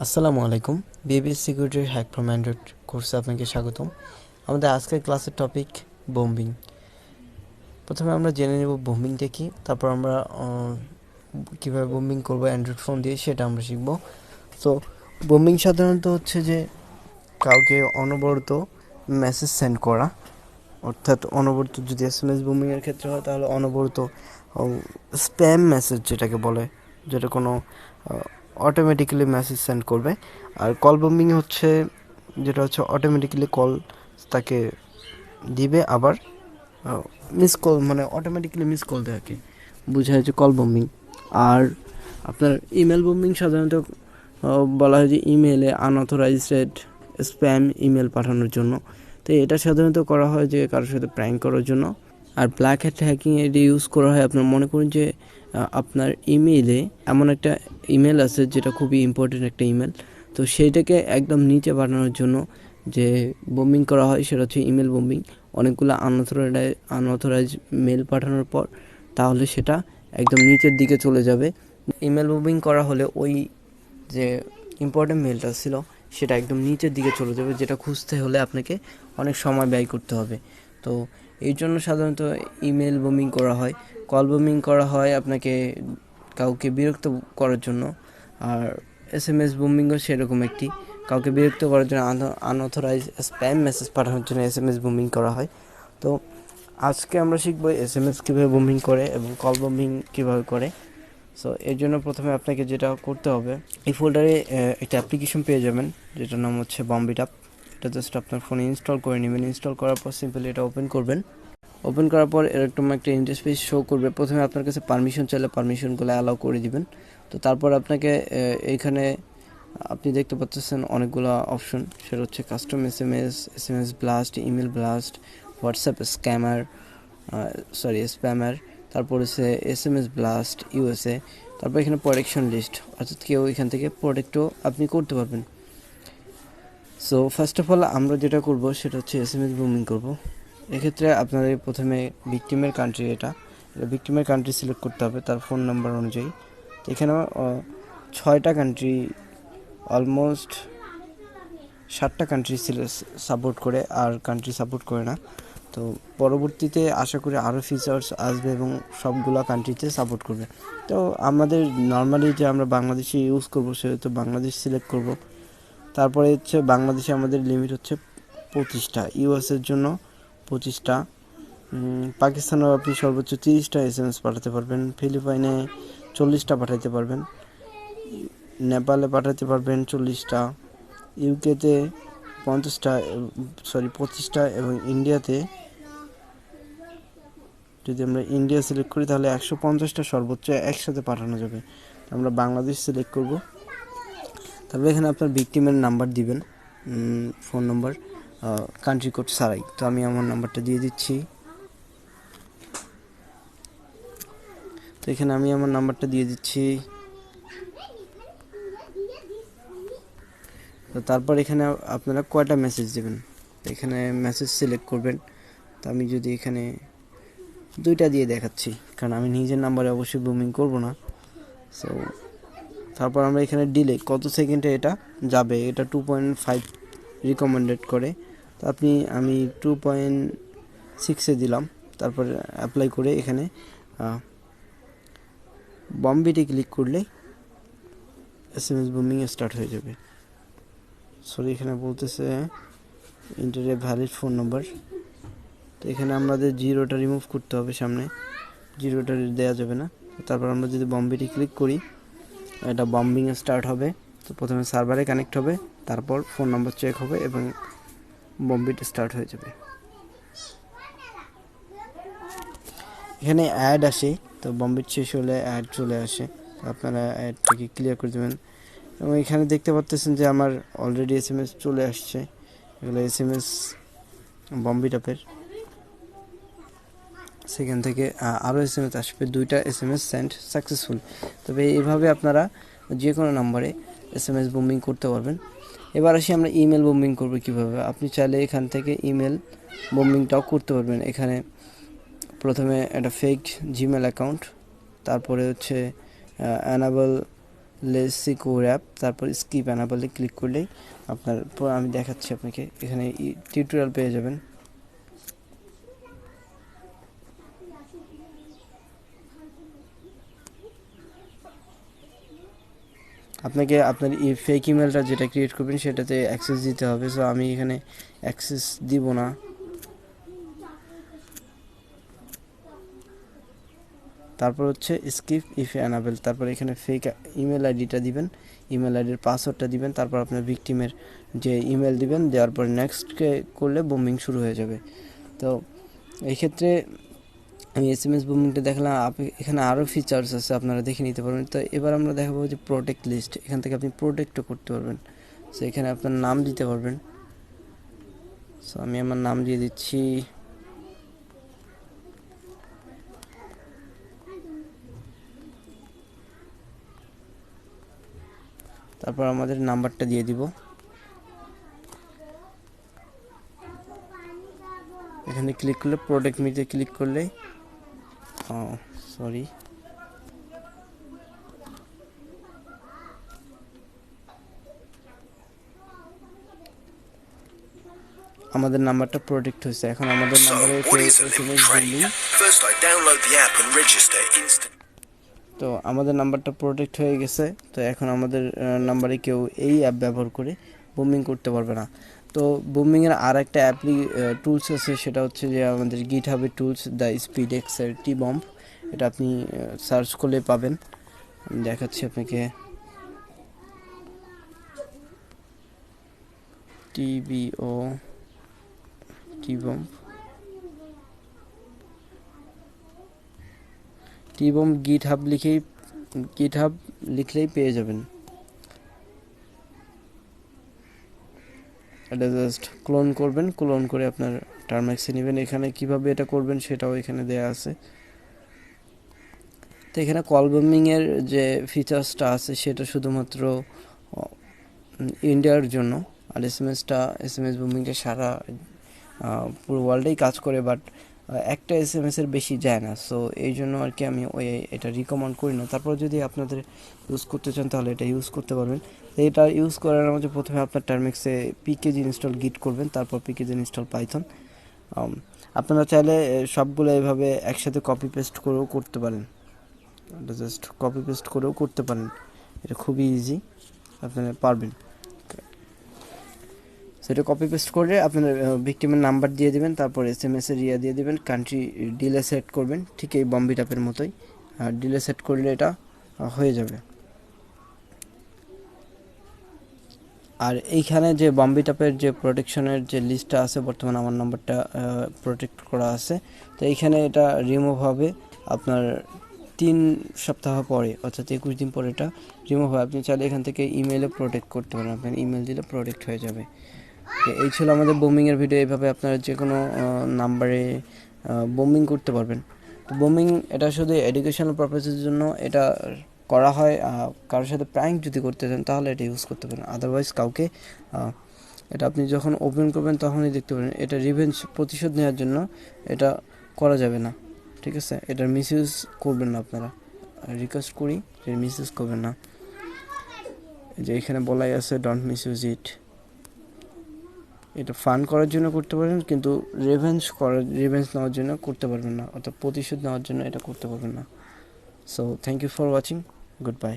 আসসালামু আলাইকুম। বিএবিএস সিকিউরিটির হ্যাক ফ্রম অ্যান্ড্রয়েড কোর্সে আপনাকে স্বাগতম। আমাদের আজকের ক্লাসের টপিক বোম্বিং। প্রথমে আমরা জেনে নেব বোম্বিংটা কী, তারপর আমরা কীভাবে বোম্বিং করবো অ্যান্ড্রয়েড ফোন দিয়ে সেটা আমরা শিখব। তো বোম্বিং সাধারণত হচ্ছে যে কাউকে অনবরত মেসেজ সেন্ড করা, অর্থাৎ অনবরত যদি SMS বোম্বিংয়ের ক্ষেত্রে হয় তাহলে অনবরত স্প্যাম মেসেজ যেটাকে বলে, যেটা কোনো অটোমেটিক্যালি মেসেজ সেন্ড করবে। আর কল বোম্বিং হচ্ছে যেটা হচ্ছে অটোমেটিক্যালি কল তাকে দিবে, আবার মিস কল মানে অটোমেটিক্যালি মিস কল দেওয়াকে বোঝা হচ্ছে কল বোম্বিং। আর আপনার ইমেল বোম্বিং সাধারণত বলা হয় যে ইমেলে আনঅথরাইজড স্প্যাম ইমেল পাঠানোর জন্য। তো এটা সাধারণত করা হয় যে কারোর সাথে প্র্যাঙ্ক করার জন্য। আর ব্ল্যাক হ্যাট হ্যাকিং এটি ইউজ করা হয় আপনার মনে করুন যে আপনার ইমেইলে এমন একটা ইমেল আছে যেটা খুবই ইম্পর্টেন্ট একটা ইমেল, তো সেইটাকে একদম নিচে পাঠানোর জন্য যে বোম্বিং করা হয় সেটা হচ্ছে ইমেল বোম্বিং। অনেকগুলো আনঅথরাইজ মেল পাঠানোর পর তাহলে সেটা একদম নিচের দিকে চলে যাবে। ইমেল বোম্বিং করা হলে ওই যে ইম্পর্টেন্ট মেলটা ছিল সেটা একদম নিচের দিকে চলে যাবে, যেটা খুঁজতে হলে আপনাকে অনেক সময় ব্যয় করতে হবে। তো এই জন্য সাধারণত ইমেল বোম্বিং করা হয়। কল বোম্বিং করা হয় আপনাকে কাউকে বিরক্ত করার জন্য। আর SMS বোম্বিংও সেরকম একটি, কাউকে বিরক্ত করার জন্য আনঅথরাইজ স্প্যাম মেসেজ পাঠানোর জন্য SMS বোম্বিং করা হয়। তো আজকে আমরা শিখব SMS কীভাবে বোম্বিং করে এবং কল বোম্বিং কীভাবে করে। সো এর জন্য প্রথমে আপনাকে যেটা করতে হবে, এই ফোল্ডারে একটা অ্যাপ্লিকেশন পেয়ে যাবেন যেটার নাম হচ্ছে বম্বিট অ্যাপ। এটা জাস্ট আপনার ফোনে ইনস্টল করে নেবেন। ইনস্টল করার পর সিম্পলি এটা ওপেন করবেন। ওপেন করার পর এরকম একটা ইন্টারফেস শো করবে। প্রথমে আপনার কাছে পারমিশন চাইলে পারমিশনগুলো অ্যালাউ করে দিবেন। তো তারপর আপনাকে এইখানে আপনি দেখতে পাচ্ছেন অনেকগুলো অপশন, সেটা হচ্ছে custom SMS blast, email blast, WhatsApp spammer, তারপর হচ্ছে SMS ব্লাস্ট USA, তারপর এখানে প্রোটেকশন লিস্ট, অর্থাৎ কেউ এখান থেকে প্রোটেক্টও আপনি করতে পারবেন। সো ফার্স্ট অফ অল আমরা যেটা করব সেটা হচ্ছে SMS বোম্বিং করব। এক্ষেত্রে আপনাদের প্রথমে ভিকটিমের কান্ট্রি, এটা ভিকটিমের কান্ট্রি সিলেক্ট করতে হবে তার ফোন নাম্বার অনুযায়ী। তো এখানে 6টা কান্ট্রি, অলমোস্ট 7টা কান্ট্রি সাপোর্ট করে, আর কান্ট্রি সাপোর্ট করে না। তো পরবর্তীতে আশা করি আরও ফিচার্স আসবে এবং সবগুলা কান্ট্রিতে সাপোর্ট করবে। তো আমাদের নর্মালি যে আমরা বাংলাদেশে ইউজ করবো সেহেতু বাংলাদেশ সিলেক্ট করব। তারপরে হচ্ছে বাংলাদেশে আমাদের লিমিট হচ্ছে 25টা, ইউএসের জন্য 25টা, পাকিস্তানেও আপনি সর্বোচ্চ 30টা SMS পাঠাতে পারবেন, ফিলিপাইনে 40টা পাঠাতে পারবেন, নেপালে পাঠাতে পারবেন 40টা, ইউকেতে 25টা এবং ইন্ডিয়াতে যদি আমরা ইন্ডিয়া সিলেক্ট করি তাহলে 150টা সর্বোচ্চ একসাথে পাঠানো যাবে। আমরা বাংলাদেশ সিলেক্ট করব। তারপরে এখানে আপনার ভিকটিমের নাম্বার দিবেন, ফোন নাম্বার, কান্ট্রি কোড ছাড়াই। তো আমি আমার নাম্বারটা দিয়ে দিচ্ছি। তো এখানে আমি আমার নাম্বারটা দিয়ে দিচ্ছি। তো তারপর এখানে আপনারা কয়টা মেসেজ দেবেন, এখানে মেসেজ সিলেক্ট করবেন। তো আমি যদি এখানে 2টা দিয়ে দেখাচ্ছি, কারণ আমি নিজের নাম্বারে অবশ্যই বুমিং করব না। সো তারপর আমরা এখানে ডিলে কত সেকেন্ডে এটা যাবে, এটা 2.5 রিকমেন্ডেড করে। তো আমি 2.6-এ দিলাম। তারপর অ্যাপ্লাই করে এখানে বম্বিটে ক্লিক করলে SMS বুমিং স্টার্ট হয়ে যাবে। সরি, এখানে বলতেছে inter a valid phone number. তো এখানে আমাদের 0টা রিমুভ করতে হবে, সামনে 0টা দেওয়া যাবে না। তারপর আমরা যদি বম্বিটে ক্লিক করি এটা বম্বিং স্টার্ট হবে। তো প্রথমে সার্ভারে কানেক্ট হবে, তারপর ফোন নাম্বার চেক হবে এবং বম্বিট স্টার্ট হয়ে যাবে। এখানে অ্যাড আসে, তো বম্বিট শেষ হলে অ্যাড চলে আসে, আপনারা অ্যাডটাকে ক্লিয়ার করে দেবেন। এবং এখানে দেখতে পাচ্ছেন যে আমার অলরেডি SMS চলে আসছে, এগুলো SMS বম্বিট অ্যাপের। সেখান থেকে আরও SMS আসবে, 2টা SMS সেন্ড সাকসেসফুল। তবে এইভাবে আপনারা যে কোনো নাম্বারে SMS বোম্বিং করতে পারবেন। এবার আসি আমরা ইমেল বোম্বিং করবো কীভাবে। আপনি চাইলে এখান থেকে ইমেল বোম্বিংটাও করতে পারবেন। এখানে প্রথমে একটা ফেক জিমেল অ্যাকাউন্ট, তারপরে হচ্ছে অ্যানাবল লেস সিকিউর অ্যাপ, তারপর স্কিপ অ্যানাবলে ক্লিক করলেই আপনার আমি দেখাচ্ছি আপনাকে, এখানে টিউটোরিয়াল পেয়ে যাবেন। আপনাকে আপনার ফেক ইমেলটা যেটা ক্রিয়েট করবেন সেটাতে অ্যাক্সেস দিতে হবে। সো আমি এখানে অ্যাক্সেস দিব না। তারপর হচ্ছে স্কিপ ইফ অ্যানাবেল, তারপর এখানে ফেক ইমেল আইডিটা দিবেন, ইমেল আইডির পাসওয়ার্ডটা দিবেন, তারপর আপনার ভিকটিমের যে ইমেল দিবেন, দেওয়ার পর নেক্সটকে করলে বোম্বিং শুরু হয়ে যাবে। তো এই ক্ষেত্রে আমি SMS বুমিংটা দেখলাম, এখানে আরও ফিচার্স আছে, আপনারা দেখে নিতে পারবেন। তো এবার আমরা দেখাবো যে প্রোটেক্ট লিস্ট, এখান থেকে আপনি প্রোটেক্টও করতে পারবেন। সো এখানে আপনার নাম দিতে পারবেন। সো আমি আমার নাম দিয়ে দিচ্ছি, তারপর আমাদের নাম্বারটা দিয়ে দিব। এখানে ক্লিক করলে প্রোটেক্ট মিতে ক্লিক করলে সরি আমাদের নাম্বারটা প্রোটেক্ট হয়েছে। এখন আমাদের নাম্বারে তো আমাদের নাম্বারটা প্রোটেক্ট হয়ে গেছে। তো এখন আমাদের নাম্বারে কেউ এই অ্যাপ ব্যবহার করে বুমিং করতে পারবে না। তো বুমিংয়ের আর একটা টুলস আছে, সেটা হচ্ছে যে আমাদের গিটহাবের টুলস দ্য স্পিড এক্সের টি বম্ব। এটা আপনি সার্চ করলে পাবেন। আমি দেখাচ্ছি আপনাকে, TBO টি বম্ব গিটহাব লিখলেই পেয়ে যাবেন। এটা জাস্ট ক্লোন করবেন, ক্লোন করে আপনার টার্মেক্সে নেবেন। এখানে কিভাবে এটা করবেন সেটাও এখানে দেয়া আছে। তো এখানে কল বুমিংয়ের যে ফিচার্সটা আছে সেটা শুধুমাত্র ইন্ডিয়ার জন্য, আর SMS বুমিংটা সারা পুরো ওয়ার্ল্ডেই কাজ করে, বাট একটা SMS-এর বেশি যায় না। সো এই জন্য আর কি আমি এটা রিকমেন্ড করি না। তারপর যদি আপনাদের ইউজ করতে চান তাহলে এটা ইউজ করতে পারবেন। তো এটা ইউজ করার মধ্যে প্রথমে আপনার টার্মেক্সে পিকেজ ইনস্টল গিট করবেন, তারপর পিকেজ ইনস্টল পাইথন। আপনারা চাইলে সবগুলো এভাবে একসাথে কপি পেস্ট করেও করতে পারেন, এটা জাস্ট কপি পেস্ট করেও করতে পারেন, এটা খুবই ইজি, আপনারা পারবেন। সেটা কপি পেস্ট করে আপনার ভিকটিমের নাম্বার দিয়ে দিবেন, তারপর SMS-এর দিয়ে দিবেন, কান্ট্রি ডিলে সেট করবেন, ঠিক এই বম্বি ট্যাপের মতোই। আর ডিলে সেট করলে এটা হয়ে যাবে। আর এইখানে যে বম্বি ট্যাপের যে প্রোটেকশনের যে লিস্টটা আছে, বর্তমানে আমার নাম্বারটা প্রোটেক্ট করা আছে। তো এইখানে এটা রিমুভ হবে আপনার 3 সপ্তাহ পরে, অর্থাৎ 21 দিন পরে এটা রিমুভ হয়। আপনি চাইলে এখান থেকে ইমেলে প্রোটেক্ট করতে পারেন, আপনার ইমেল দিলে প্রোটেক্ট হয়ে যাবে। এই ছিল আমাদের বুমিংয়ের ভিডিও। এইভাবে আপনারা যে কোনো নাম্বারে বুমিং করতে পারবেন। তো বুমিং এটা শুধু এডুকেশনাল পারপাসের জন্য এটা করা হয়। কারোর সাথে প্র্যাঙ্ক যদি করতে চান তাহলে এটা ইউজ করতে পারেন, আদারওয়াইজ কাউকে এটা আপনি যখন ওপেন করবেন তখনই দেখতে পারেন। এটা রিভেঞ্জ প্রতিশোধ নেওয়ার জন্য এটা করা যাবে না, ঠিক আছে? এটার মিসইউজ করবেন না আপনারা, রিকোয়েস্ট করি যে মিসইউজ করবেন না। যে এখানে বলাই আছে ডোন্ট মিসইউজ ইট। এটা ফান করার জন্য করতে পারেন, কিন্তু রিভেঞ্জ নেওয়ার জন্য করতে পারবেন না, অর্থাৎ প্রতিশোধ নেওয়ার জন্য এটা করতে পারবেন না। So thank you for watching, good bye.